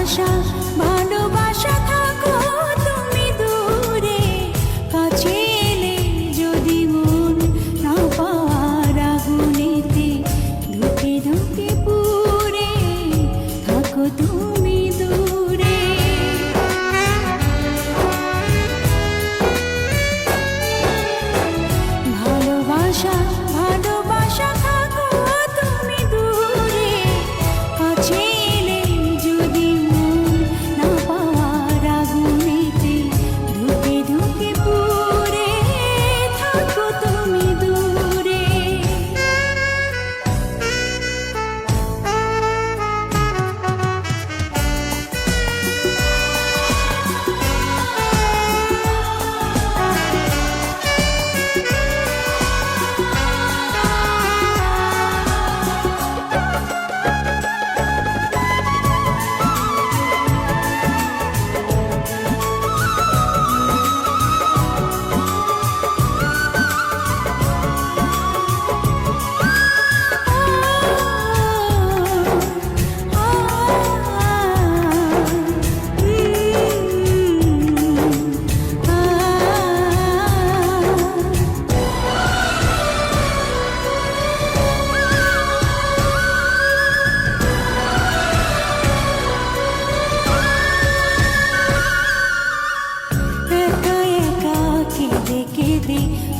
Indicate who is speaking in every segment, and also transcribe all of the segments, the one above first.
Speaker 1: ভালোবাসা ভালোবাসা থাকো তুমি দূরে, কাছে এলে যদি মন না পাওয়ার আগুনেতে ধুকে ধুকে পুড়ে থাকো তুমি দূরে। ভালোবাসা ভালোবাসা থাকো তুমি দূরে, কাছে এলে যদি মন না পাওয়ার আগুনেতে ধুকে ধুকে পুড়ে থাকো তুমি দূরে।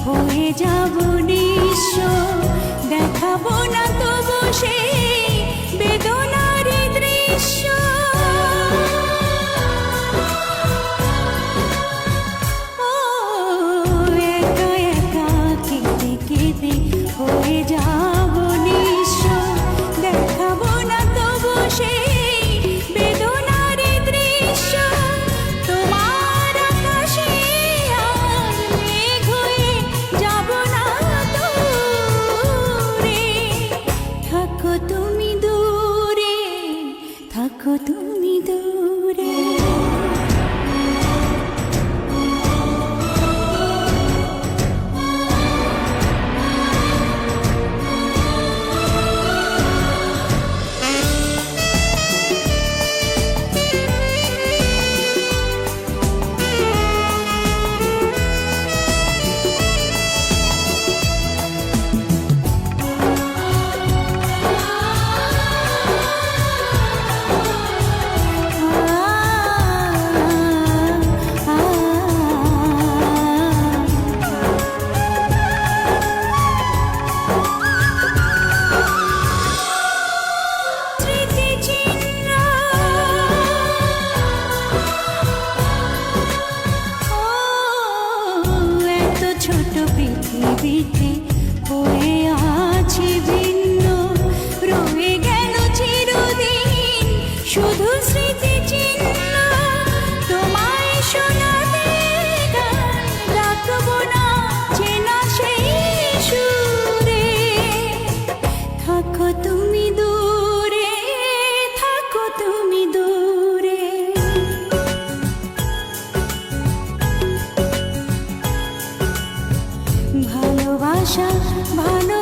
Speaker 1: হয়ে যাব নিঃস্ব, দেখাবো না তবু সেই বেদনার দৃশ্য। ও একা একা কেঁদে কেঁদে হয়ে যাব নিঃস্ব, দেখাবো না তবু সেই বেদনার দৃশ্য। তোমার আকাশে আর মেঘ হয়ে যাব না দূরে, থাকো তুমি দূরে, থাকো তুমি দূরে। ছোট পৃথিবীতে হয়ে আছি ভিন্ন, রয়ে গেল চিরদিন শুধু স্মৃতি চিহ্ন। তোমায় শোনাতে গান রাখবো না চেনা সেই সুরে, থাকো তুমি দূরে, থাকো তুমি দূরে। ভালোবাসা ভালো